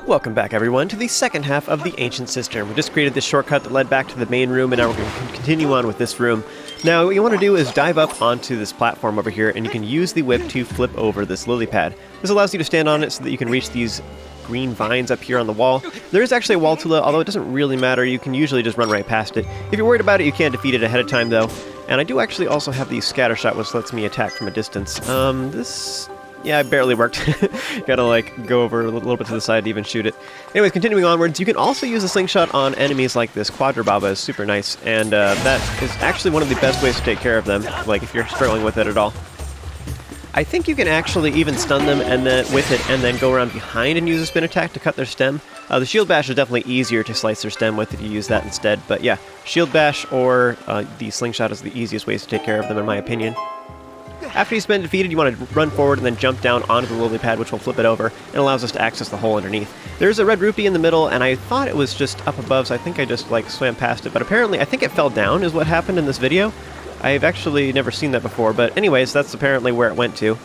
Welcome back, everyone, to the second half of the Ancient Citern. We just created this shortcut that led back to the main room, and now we're going to continue on with this room. Now, what you want to do is dive up onto this platform over here, and you can use the whip to flip over this lily pad. This allows you to stand on it so that you can reach these green vines up here on the wall. There is actually a wall to it, although it doesn't really matter. You can usually just run right past it. If you're worried about it, you can defeat it ahead of time, though. And I do actually also have the scatter shot, which lets me attack from a distance. Yeah, it barely worked. Gotta, like, go over a little bit to the side to even shoot it. Anyways, continuing onwards, you can also use the slingshot on enemies like this. Quadrababa is super nice, and that is actually one of the best ways to take care of them, like, if you're struggling with it at all. I think you can actually even stun them and then with it, and then go around behind and use a spin attack to cut their stem. The shield bash is definitely easier to slice their stem with if you use that instead, but yeah, shield bash or the slingshot is the easiest ways to take care of them, in my opinion. After he's been defeated, you want to run forward and then jump down onto the lily pad, which will flip it over, and allows us to access the hole underneath. There's a red rupee in the middle, and I thought it was just up above, so I think I just, like, swam past it, but apparently I think it fell down is what happened in this video. I've actually never seen that before, but anyways, that's apparently where it went to.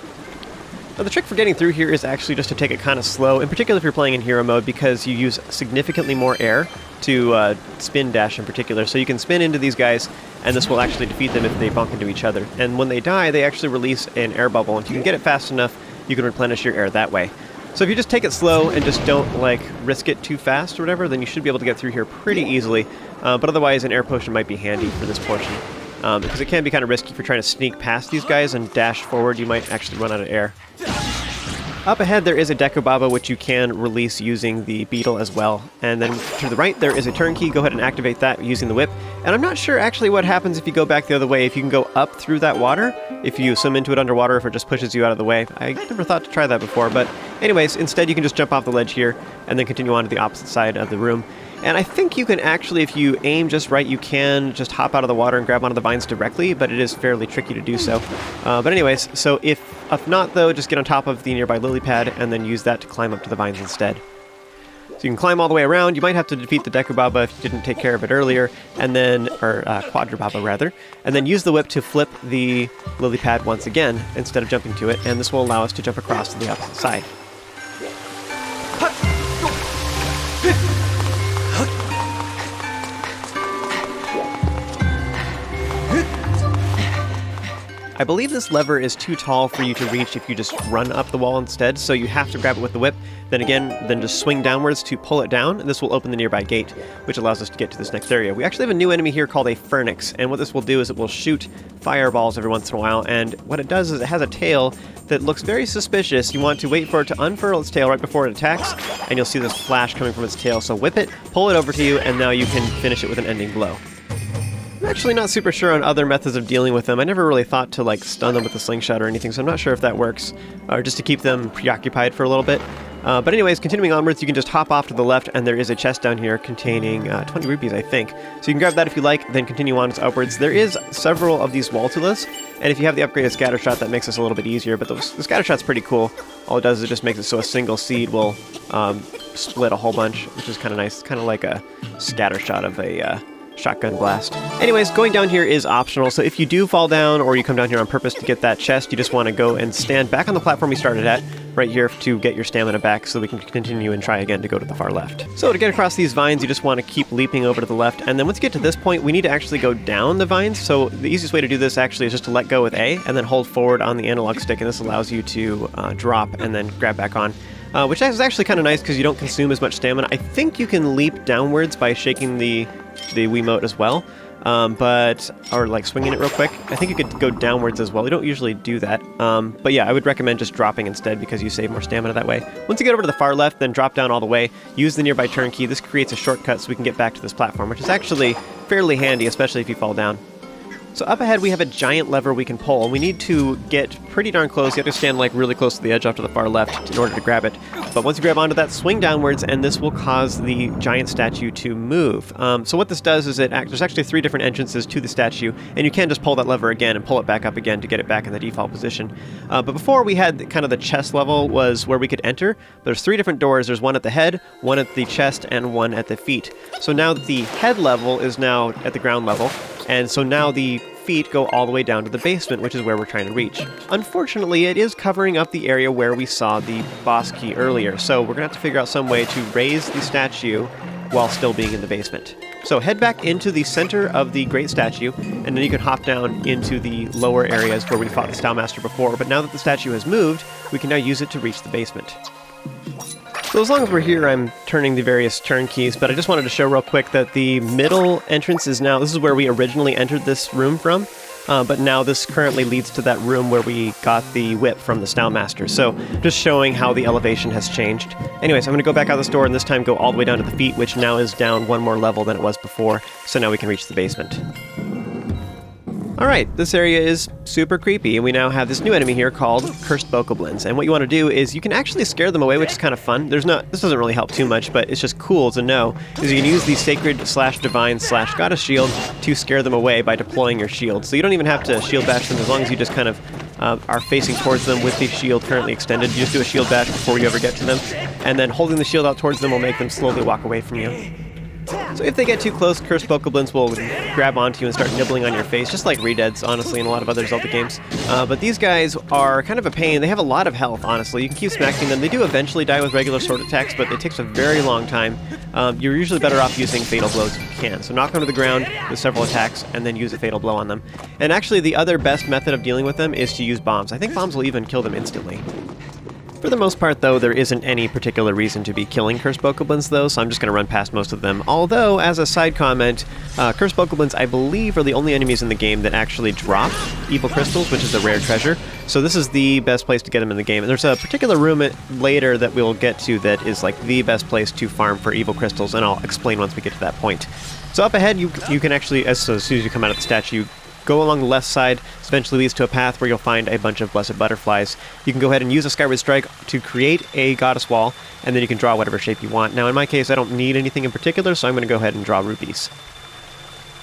Now, the trick for getting through here is actually just to take it kind of slow, in particular if you're playing in hero mode, because you use significantly more air to spin dash in particular. So you can spin into these guys, and this will actually defeat them if they bump into each other. And when they die, they actually release an air bubble, and if you can get it fast enough, you can replenish your air that way. So if you just take it slow and just don't, like, risk it too fast or whatever, then you should be able to get through here pretty easily. But otherwise, an air potion might be handy for this portion. Because it can be kind of risky if you're trying to sneak past these guys and dash forward, you might actually run out of air. Up ahead there is a Dekobaba, which you can release using the beetle as well. And then to the right there is a turnkey. Go ahead and activate that using the whip. And I'm not sure actually what happens if you go back the other way, if you can go up through that water, if you swim into it underwater, if it just pushes you out of the way. I never thought to try that before, but anyways, instead you can just jump off the ledge here and then continue on to the opposite side of the room. And I think you can actually, if you aim just right, you can just hop out of the water and grab onto the vines directly, but it is fairly tricky to do so. But anyways, so if not, though, just get on top of the nearby lily pad and then use that to climb up to the vines instead. So you can climb all the way around. You might have to defeat the Dekobaba if you didn't take care of it earlier, and then, or Quadrababa rather, and then use the whip to flip the lily pad once again instead of jumping to it, and this will allow us to jump across to the opposite side. I believe this lever is too tall for you to reach if you just run up the wall instead, so you have to grab it with the whip, then just swing downwards to pull it down, and this will open the nearby gate, which allows us to get to this next area. We actually have a new enemy here called a Phoenix, and what this will do is it will shoot fireballs every once in a while, and what it does is it has a tail that looks very suspicious. You want to wait for it to unfurl its tail right before it attacks, and you'll see this flash coming from its tail, so whip it, pull it over to you, and now you can finish it with an ending blow. I'm actually not super sure on other methods of dealing with them. I never really thought to, like, stun them with a slingshot or anything, so I'm not sure if that works, or just to keep them preoccupied for a little bit. But anyways, continuing onwards, you can just hop off to the left, and there is a chest down here containing 20 rupees, I think. So you can grab that if you like, then continue on upwards. There is several of these Waltulas, and if you have the upgraded scatter shot, that makes this a little bit easier, but the scatter shot's pretty cool. All it does is it just makes it so a single seed will split a whole bunch, which is kind of nice. It's kind of like a scatter shot of a shotgun blast. Anyways, going down here is optional, so if you do fall down or you come down here on purpose to get that chest, you just want to go and stand back on the platform you started at, right here, to get your stamina back so we can continue and try again to go to the far left. So to get across these vines, you just want to keep leaping over to the left, and then once you get to this point, we need to actually go down the vines, so the easiest way to do this actually is just to let go with A, and then hold forward on the analog stick, and this allows you to drop and then grab back on. Which is actually kind of nice because you don't consume as much stamina. I think you can leap downwards by shaking the Wiimote as well, or like swinging it real quick. I think you could go downwards as well. You don't usually do that, but yeah, I would recommend just dropping instead because you save more stamina that way. Once you get over to the far left, then drop down all the way, use the nearby turnkey. This creates a shortcut so we can get back to this platform, which is actually fairly handy, especially if you fall down. So up ahead we have a giant lever we can pull, and we need to get pretty darn close. You have to stand like really close to the edge off to the far left in order to grab it. But once you grab onto that, swing downwards, and this will cause the giant statue to move. So what this does is there's actually 3 different entrances to the statue, and you can just pull that lever again and pull it back up again to get it back in the default position. But before we had kind of the chest level was where we could enter. There's 3 different doors. There's one at the head, one at the chest, and one at the feet. So now the head level is now at the ground level, and so now the feet go all the way down to the basement, which is where we're trying to reach. Unfortunately, it is covering up the area where we saw the boss key earlier, so we're going to have to figure out some way to raise the statue while still being in the basement. So head back into the center of the great statue, and then you can hop down into the lower areas where we fought the Style Master before, but now that the statue has moved, we can now use it to reach the basement. So as long as we're here, I'm turning the various turn keys, but I just wanted to show real quick that the middle entrance is now, this is where we originally entered this room from, but now this currently leads to that room where we got the whip from the Style Master. So just showing how the elevation has changed. Anyways, I'm going to go back out the door and this time go all the way down to the feet, which now is down one more level than it was before, so now we can reach the basement. Alright, this area is super creepy, and we now have this new enemy here called Cursed Bokoblins. And what you want to do is you can actually scare them away, which is kind of fun. This doesn't really help too much, but it's just cool to know, is you can use the Sacred/Divine/Goddess Shield to scare them away by deploying your shield. So you don't even have to shield bash them as long as you just kind of are facing towards them with the shield currently extended. You just do a shield bash before you ever get to them, and then holding the shield out towards them will make them slowly walk away from you. So if they get too close, Cursed Bokoblins will grab onto you and start nibbling on your face, just like Redeads, honestly, in a lot of other Zelda games. But these guys are kind of a pain. They have a lot of health, honestly. You can keep smacking them. They do eventually die with regular sword attacks, but it takes a very long time. You're usually better off using Fatal Blows if you can. So knock them to the ground with several attacks, and then use a Fatal Blow on them. And actually, the other best method of dealing with them is to use bombs. I think bombs will even kill them instantly. For the most part, though, there isn't any particular reason to be killing Cursed Bokoblins, though, so I'm just going to run past most of them. Although, as a side comment, Cursed Bokoblins, I believe, are the only enemies in the game that actually drop evil crystals, which is a rare treasure. So this is the best place to get them in the game. And there's a particular room later that we'll get to that is like the best place to farm for evil crystals, and I'll explain once we get to that point. So up ahead, you can actually, as soon as you come out of the statue, go along the left side. This eventually leads to a path where you'll find a bunch of blessed butterflies. You can go ahead and use a Skyward Strike to create a goddess wall, and then you can draw whatever shape you want. Now in my case, I don't need anything in particular, so I'm going to go ahead and draw rubies.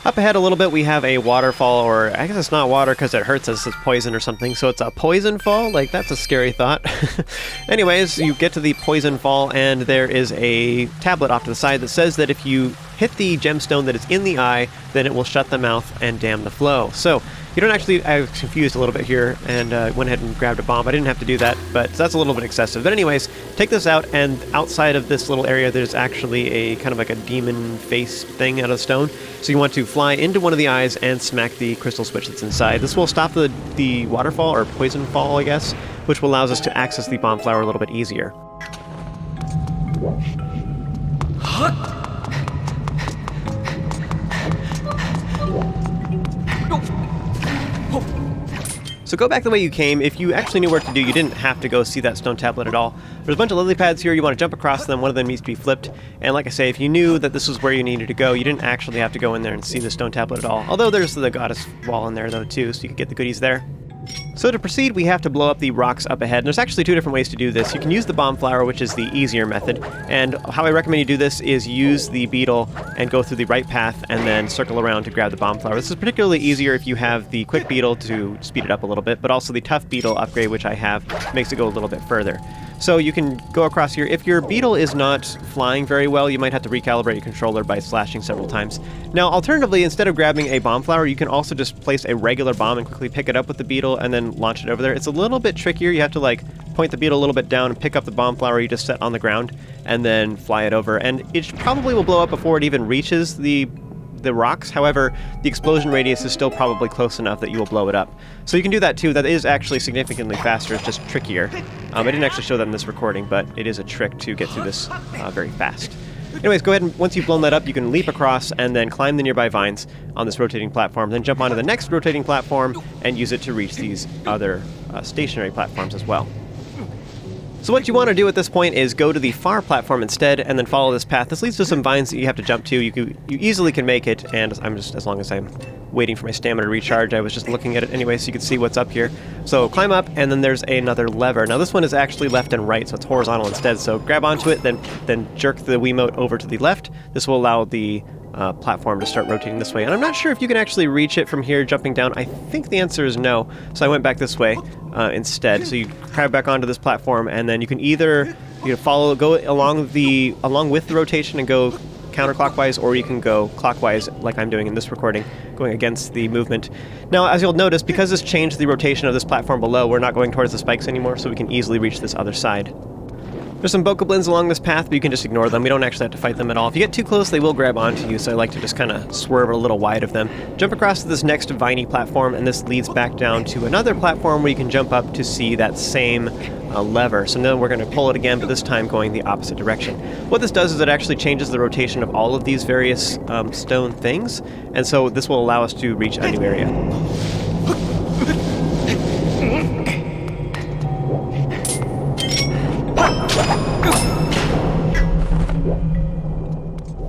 Up ahead a little bit, we have a waterfall, or I guess it's not water because it hurts us, it's poison or something, so it's a poison fall? Like, that's a scary thought. Anyways, you get to the poison fall, and there is a tablet off to the side that says that if you hit the gemstone that is in the eye, then it will shut the mouth and dam the flow. So, you don't actually, I was confused a little bit here, and went ahead and grabbed a bomb. I didn't have to do that, but that's a little bit excessive. But anyways, take this out, and outside of this little area, there's actually a kind of like a demon face thing out of stone. So you want to fly into one of the eyes and smack the crystal switch that's inside. This will stop the waterfall, or poison fall, I guess, which will allow us to access the bomb flower a little bit easier. So go back the way you came. If you actually knew where to do, you didn't have to go see that stone tablet at all. There's a bunch of Lilypads here. You want to jump across them. One of them needs to be flipped. And like I say, if you knew that this was where you needed to go, you didn't actually have to go in there and see the stone tablet at all. Although there's the goddess wall in there, though, too, so you can get the goodies there. So to proceed, we have to blow up the rocks up ahead. And there's actually two different ways to do this. You can use the bomb flower, which is the easier method. And how I recommend you do this is use the beetle and go through the right path and then circle around to grab the bomb flower. This is particularly easier if you have the quick beetle to speed it up a little bit, but also the tough beetle upgrade, which I have, makes it go a little bit further. So you can go across here. If your beetle is not flying very well, you might have to recalibrate your controller by slashing several times. Now, alternatively, instead of grabbing a bomb flower, you can also just place a regular bomb and quickly pick it up with the beetle and then launch it over there. It's a little bit trickier. You have to like point the beetle a little bit down and pick up the bomb flower you just set on the ground and then fly it over. And it probably will blow up before it even reaches the rocks. However, the explosion radius is still probably close enough that you will blow it up. So you can do that too. That is actually significantly faster. It's just trickier. I didn't actually show that in this recording, but it is a trick to get through this very fast. Anyways, go ahead and once you've blown that up, you can leap across and then climb the nearby vines on this rotating platform, then jump onto the next rotating platform and use it to reach these other stationary platforms as well. So what you want to do at this point is go to the far platform instead and then follow this path. This leads to some vines that you have to jump to. You easily can make it, and as long as I'm waiting for my stamina to recharge, I was just looking at it anyway so you can see what's up here. So climb up, and then there's another lever. Now this one is actually left and right, so it's horizontal instead. So grab onto it, then jerk the Wiimote over to the left. This will allow the platform to start rotating this way. And I'm not sure if you can actually reach it from here jumping down. I think the answer is no. So I went back this way instead. So you grab back onto this platform, and then you can either go along with the rotation and go counterclockwise, or you can go clockwise like I'm doing in this recording, going against the movement. Now, as you'll notice, because this changed the rotation of this platform below, we're not going towards the spikes anymore, so we can easily reach this other side. There's some bokoblins along this path, but you can just ignore them. We don't actually have to fight them at all. If you get too close, they will grab onto you, so I like to just kind of swerve a little wide of them. Jump across to this next viney platform, and this leads back down to another platform where you can jump up to see that same lever. So now we're going to pull it again, but this time going the opposite direction. What this does is it actually changes the rotation of all of these various stone things, and so this will allow us to reach a new area.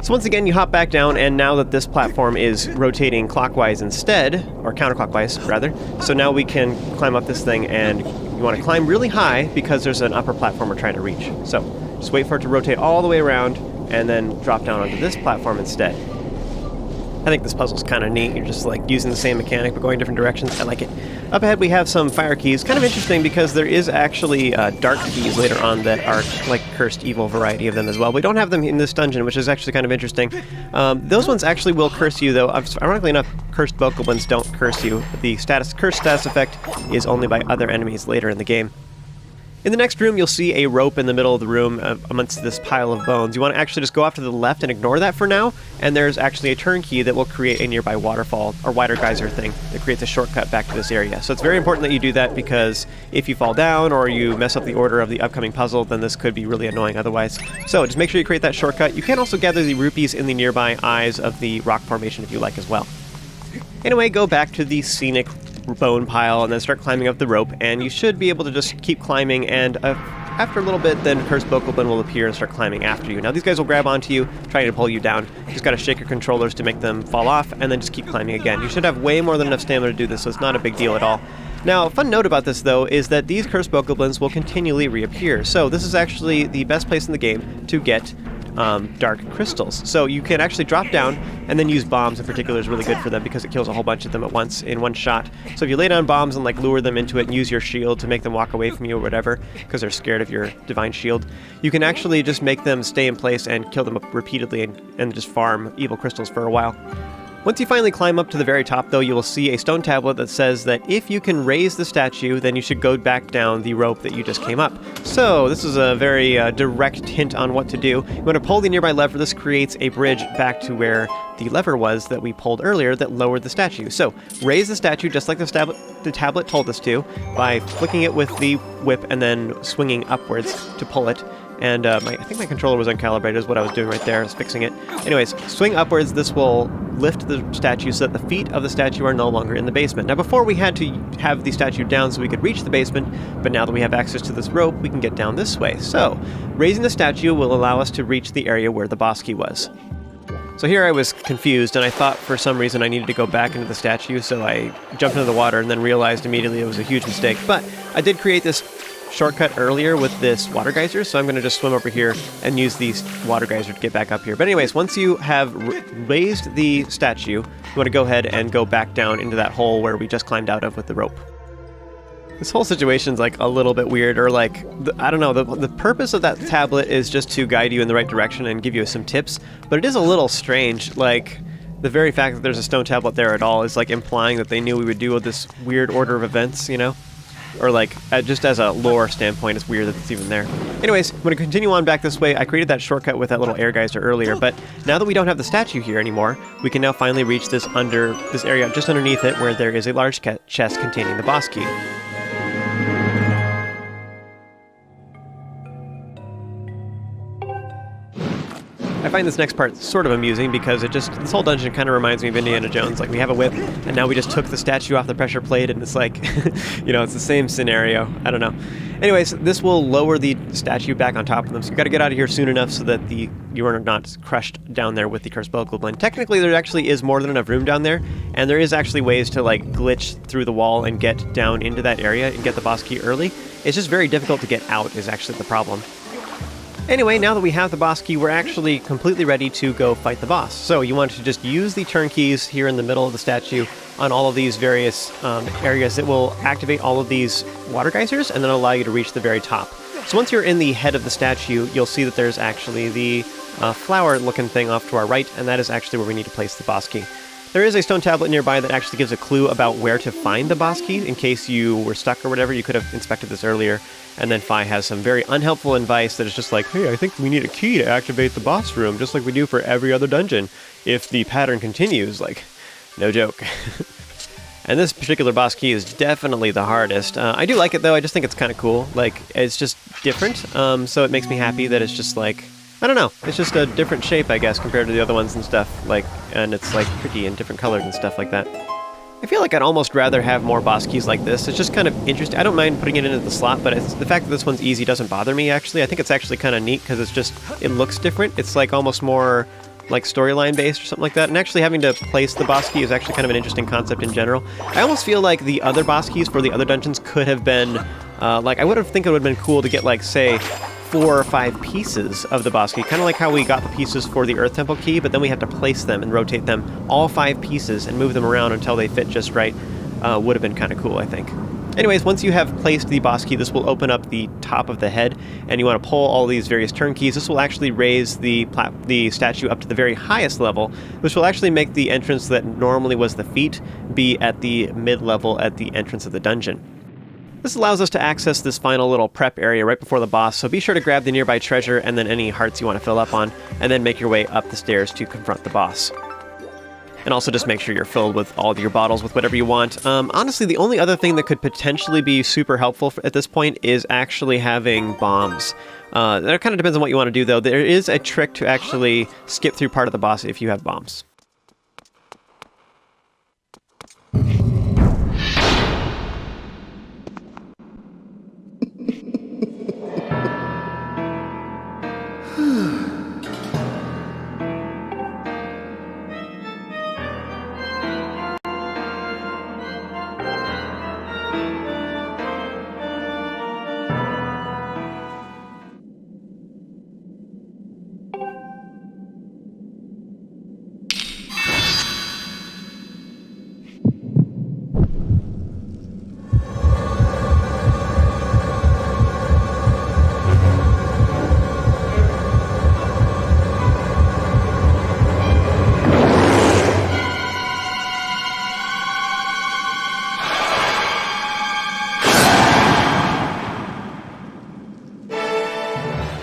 So once again, you hop back down, and now that this platform is rotating clockwise instead, or counterclockwise, rather, so now we can climb up this thing, and you want to climb really high because there's an upper platform we're trying to reach. So just wait for it to rotate all the way around, and then drop down onto this platform instead. I think this puzzle's kind of neat. You're just like using the same mechanic but going different directions. I like it. Up ahead we have some fire keys. Kind of interesting because there is actually dark keys later on that are like cursed evil variety of them as well. We don't have them in this dungeon, which is actually kind of interesting. Those ones actually will curse you, though. Ironically enough, cursed bokoblins don't curse you. The curse status effect is only by other enemies later in the game. In the next room, you'll see a rope in the middle of the room amongst this pile of bones. You want to actually just go off to the left and ignore that for now, and there's actually a turn key that will create a nearby waterfall, or wider geyser thing, that creates a shortcut back to this area. So it's very important that you do that, because if you fall down or you mess up the order of the upcoming puzzle, then this could be really annoying otherwise. So just make sure you create that shortcut. You can also gather the rupees in the nearby eyes of the rock formation if you like as well. Anyway, go back to the scenic bone pile and then start climbing up the rope, and you should be able to just keep climbing, and after a little bit then cursed bokoblin will appear and start climbing after you. Now these guys will grab onto you, trying to pull you down. You just gotta shake your controllers to make them fall off, and then just keep climbing again. You should have way more than enough stamina to do this, so it's not a big deal at all. Now, a fun note about this, though, is that these cursed bokoblins will continually reappear, so this is actually the best place in the game to get dark crystals. So you can actually drop down, and then use bombs in particular is really good for them because it kills a whole bunch of them at once in one shot. So if you lay down bombs and like lure them into it and use your shield to make them walk away from you or whatever, because they're scared of your divine shield, you can actually just make them stay in place and kill them repeatedly and just farm evil crystals for a while. Once you finally climb up to the very top, though, you will see a stone tablet that says that if you can raise the statue, then you should go back down the rope that you just came up. So this is a very direct hint on what to do. You want to pull the nearby lever. This creates a bridge back to where the lever was that we pulled earlier that lowered the statue. So raise the statue just like the tablet told us to by flicking it with the whip and then swinging upwards to pull it. And I think my controller was uncalibrated is what I was doing right there. I was fixing it. Anyways, swing upwards. This will lift the statue so that the feet of the statue are no longer in the basement. Now, before we had to have the statue down so we could reach the basement, but now that we have access to this rope, we can get down this way. So, raising the statue will allow us to reach the area where the boss key was. So here I was confused, and I thought for some reason I needed to go back into the statue, so I jumped into the water and then realized immediately it was a huge mistake. But I did create this shortcut earlier with this water geyser, so I'm going to just swim over here and use the water geyser to get back up here. But anyways, once you have raised the statue, you want to go ahead and go back down into that hole where we just climbed out of with the rope. This whole situation's like a little bit weird, or like, I don't know, the purpose of that tablet is just to guide you in the right direction and give you some tips, but it is a little strange. Like, the very fact that there's a stone tablet there at all is like implying that they knew we would do this weird order of events, you know? Or like, just as a lore standpoint, it's weird that it's even there. Anyways, I'm going to continue on back this way. I created that shortcut with that little air geyser earlier, but now that we don't have the statue here anymore, we can now finally reach this area just underneath it where there is a large chest containing the boss key. I find this next part sort of amusing because this whole dungeon kind of reminds me of Indiana Jones. Like, we have a whip, and now we just took the statue off the pressure plate, and it's like, you know, it's the same scenario. I don't know. Anyways, this will lower the statue back on top of them, so you've got to get out of here soon enough so that you are not crushed down there with the cursed bokoblin. Technically, there actually is more than enough room down there, and there is actually ways to, like, glitch through the wall and get down into that area and get the boss key early. It's just very difficult to get out is actually the problem. Anyway, now that we have the boss key, we're actually completely ready to go fight the boss. So you want to just use the turn keys here in the middle of the statue on all of these various areas. It will activate all of these water geysers and then allow you to reach the very top. So once you're in the head of the statue, you'll see that there's actually the flower-looking thing off to our right, and that is actually where we need to place the boss key. There is a stone tablet nearby that actually gives a clue about where to find the boss key in case you were stuck or whatever. You could have inspected this earlier. And then Fi has some very unhelpful advice that is just like, hey, I think we need a key to activate the boss room, just like we do for every other dungeon. If the pattern continues, like, no joke. And this particular boss key is definitely the hardest. I do like it, though. I just think it's kind of cool. Like, it's just different. So it makes me happy that it's just like, I don't know. It's just a different shape, I guess, compared to the other ones and stuff. Like, and it's like pretty and different colors and stuff like that. I feel like I'd almost rather have more boss keys like this. It's just kind of interesting. I don't mind putting it into the slot, but it's, the fact that this one's easy doesn't bother me, actually. I think it's actually kind of neat because it's just, it looks different. It's like almost more like storyline based or something like that. And actually having to place the boss key is actually kind of an interesting concept in general. I almost feel like the other boss keys for the other dungeons could have been, like, I would have think it would have been cool to get, like, say, 4 or 5 pieces of the boss key, kind of like how we got the pieces for the Earth Temple key, but then we had to place them and rotate them, all 5 pieces, and move them around until they fit just right. Would have been kind of cool, I think. Anyways, once you have placed the boss key, this will open up the top of the head, and you want to pull all these various turn keys. This will actually raise the statue up to the very highest level, which will actually make the entrance that normally was the feet be at the mid-level at the entrance of the dungeon. This allows us to access this final little prep area right before the boss, so be sure to grab the nearby treasure and then any hearts you want to fill up on, and then make your way up the stairs to confront the boss. And also just make sure you're filled with all of your bottles with whatever you want. Honestly, the only other thing that could potentially be super helpful at this point is actually having bombs. That kind of depends on what you want to do, though. There is a trick to actually skip through part of the boss if you have bombs.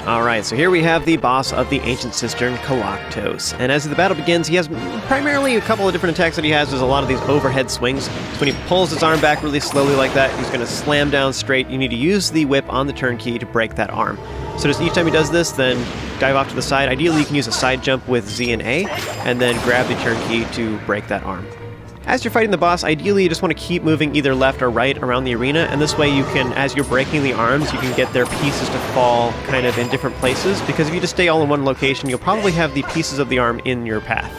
Alright, so here we have the boss of the Ancient Citern, Koloktos. And as the battle begins, he has primarily a couple of different attacks that he has. There's a lot of these overhead swings. So when he pulls his arm back really slowly like that, he's going to slam down straight. You need to use the whip on the turn key to break that arm. So just each time he does this, then dive off to the side. Ideally, you can use a side jump with Z and A, and then grab the turn key to break that arm. As you're fighting the boss, ideally you just want to keep moving either left or right around the arena, and this way you can, as you're breaking the arms, you can get their pieces to fall kind of in different places, because if you just stay all in one location, you'll probably have the pieces of the arm in your path.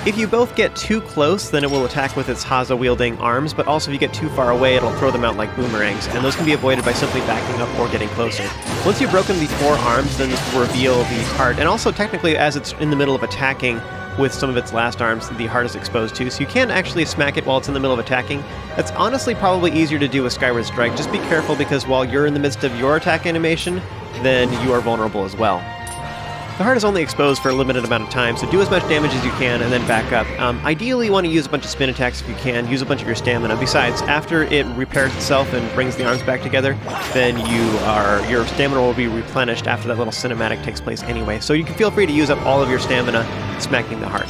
If you both get too close, then it will attack with its Haza-wielding arms, but also if you get too far away, it'll throw them out like boomerangs, and those can be avoided by simply backing up or getting closer. Once you've broken the 4 arms, then this will reveal the heart, and also technically as it's in the middle of attacking, with some of its last arms, the heart is exposed too, so you can actually smack it while it's in the middle of attacking. That's honestly probably easier to do with Skyward Strike. Just be careful, because while you're in the midst of your attack animation, then you are vulnerable as well. The heart is only exposed for a limited amount of time, so do as much damage as you can and then back up. Ideally, you want to use a bunch of spin attacks if you can, use a bunch of your stamina. Besides, after it repairs itself and brings the arms back together, then your stamina will be replenished after that little cinematic takes place anyway. So you can feel free to use up all of your stamina smacking the heart.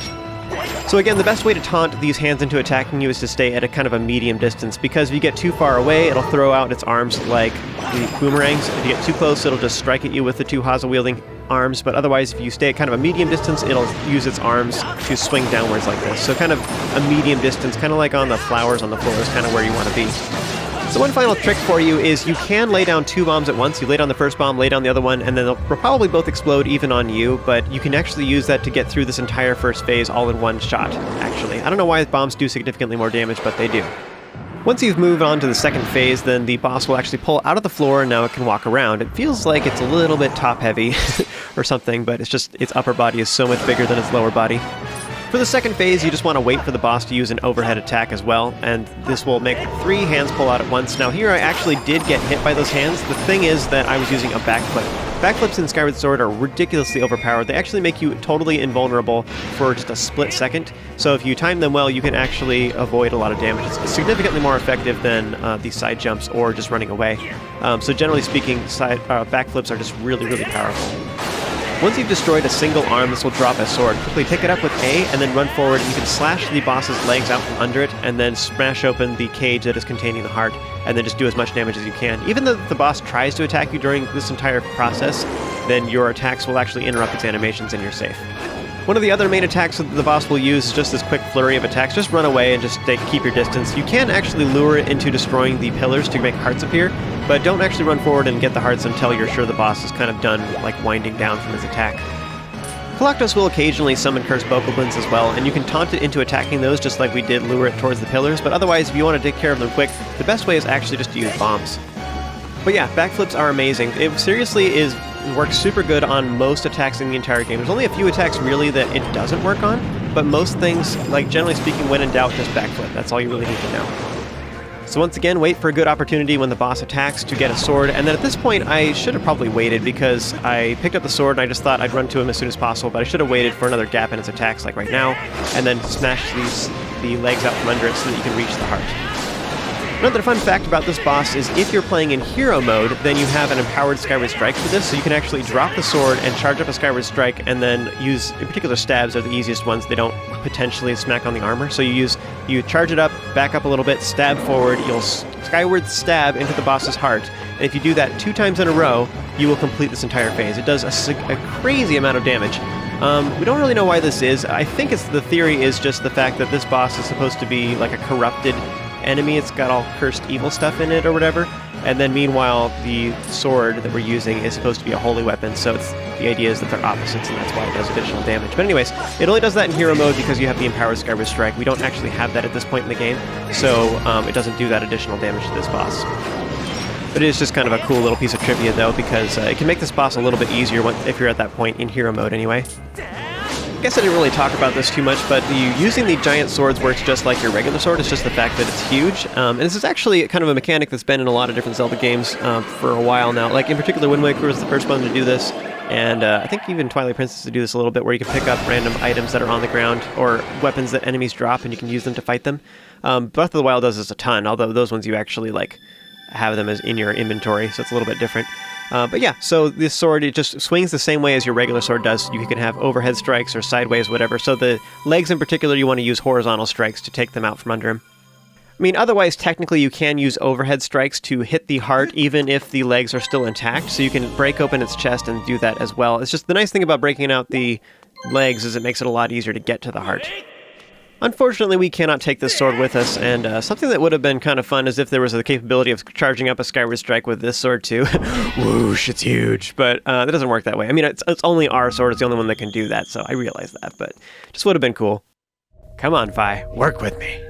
So again, the best way to taunt these hands into attacking you is to stay at a kind of a medium distance, because if you get too far away, it'll throw out its arms like the boomerangs. If you get too close, it'll just strike at you with the 2 Haza-wielding arms, but otherwise, if you stay at kind of a medium distance, it'll use its arms to swing downwards like this. So kind of a medium distance, kind of like on the flowers on the floor is kind of where you want to be. So one final trick for you is you can lay down 2 bombs at once. You lay down the first bomb, lay down the other one, and then they'll probably both explode even on you, but you can actually use that to get through this entire first phase all in one shot, actually. I don't know why bombs do significantly more damage, but they do. Once you've moved on to the second phase, then the boss will actually pull out of the floor, and now it can walk around. It feels like it's a little bit top-heavy or something, but it's just its upper body is so much bigger than its lower body. For the second phase, you just want to wait for the boss to use an overhead attack as well, and this will make 3 hands pull out at once. Now here I actually did get hit by those hands. The thing is that I was using a backflip. Backflips in Skyward Sword are ridiculously overpowered. They actually make you totally invulnerable for just a split second. So if you time them well, you can actually avoid a lot of damage. It's significantly more effective than these side jumps or just running away. So generally speaking, backflips are just really, really powerful. Once you've destroyed a single arm, this will drop a sword. Quickly pick it up with A and then run forward, and you can slash the boss's legs out from under it and then smash open the cage that is containing the heart, and then just do as much damage as you can. Even though the boss tries to attack you during this entire process, then your attacks will actually interrupt its animations and you're safe. One of the other main attacks that the boss will use is just this quick flurry of attacks. Just run away and just keep your distance. You can actually lure it into destroying the pillars to make hearts appear, but don't actually run forward and get the hearts until you're sure the boss is kind of done, like, winding down from his attack. Koloktos will occasionally summon cursed bokoblins as well, and you can taunt it into attacking those just like we did lure it towards the pillars, but otherwise, if you want to take care of them quick, the best way is actually just to use bombs. But yeah, backflips are amazing. It seriously works super good on most attacks in the entire game. There's only a few attacks really that it doesn't work on, but most things, like generally speaking, when in doubt, just backflip. That's all you really need to know. So once again, wait for a good opportunity when the boss attacks to get a sword, and then at this point I should have probably waited because I picked up the sword and I just thought I'd run to him as soon as possible, but I should have waited for another gap in its attacks like right now, and then smash the legs out from under it so that you can reach the heart. Another fun fact about this boss is if you're playing in hero mode, then you have an empowered Skyward Strike for this, so you can actually drop the sword and charge up a Skyward Strike and then use, in particular, stabs are the easiest ones. They don't potentially smack on the armor, so you charge it up, back up a little bit, stab forward, you'll Skyward stab into the boss's heart, and if you do that 2 times in a row, you will complete this entire phase. It does a crazy amount of damage. We don't really know why this is. I think the theory is just the fact that this boss is supposed to be like a corrupted enemy. It's got all cursed evil stuff in it or whatever, and then meanwhile the sword that we're using is supposed to be a holy weapon, so the idea is that they're opposites and that's why it does additional damage. But anyways, it only does that in hero mode because you have the empowered Skyward Strike. We don't actually have that at this point in the game, so it doesn't do that additional damage to this boss. But it is just kind of a cool little piece of trivia though, because it can make this boss a little bit easier if you're at that point in hero mode anyway. I guess I didn't really talk about this too much, but using the giant swords works just like your regular sword. It's just the fact that it's huge. And this is actually kind of a mechanic that's been in a lot of different Zelda games for a while now. Like, in particular, Wind Waker was the first one to do this. And I think even Twilight Princess to do this a little bit, where you can pick up random items that are on the ground or weapons that enemies drop and you can use them to fight them. Breath of the Wild does this a ton, although those ones you actually, like, have them as in your inventory, so it's a little bit different. But yeah, so this sword, it just swings the same way as your regular sword does. You can have overhead strikes or sideways, whatever. So the legs in particular, you want to use horizontal strikes to take them out from under him. I mean, otherwise, technically, you can use overhead strikes to hit the heart, even if the legs are still intact. So you can break open its chest and do that as well. It's just the nice thing about breaking out the legs is it makes it a lot easier to get to the heart. Unfortunately, we cannot take this sword with us, and something that would have been kind of fun is if there was the capability of charging up a Skyward Strike with this sword too. Whoosh, it's huge, but that doesn't work that way. I mean, it's only our sword, it's the only one that can do that, so I realize that, but just would have been cool. Come on, Vi, work with me.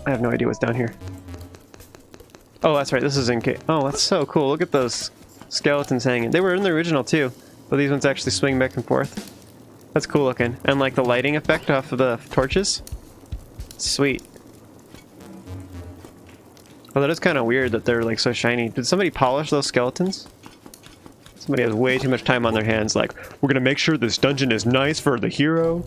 I have no idea what's down here. Oh, that's right. This is in case. Oh, that's so cool. Look at those skeletons hanging. They were in the original too, but these ones actually swing back and forth. That's cool looking. And like the lighting effect off of the torches. Sweet. Oh, that is kind of weird that they're like so shiny. Did somebody polish those skeletons? Somebody has way too much time on their hands. Like, we're gonna make sure this dungeon is nice for the hero.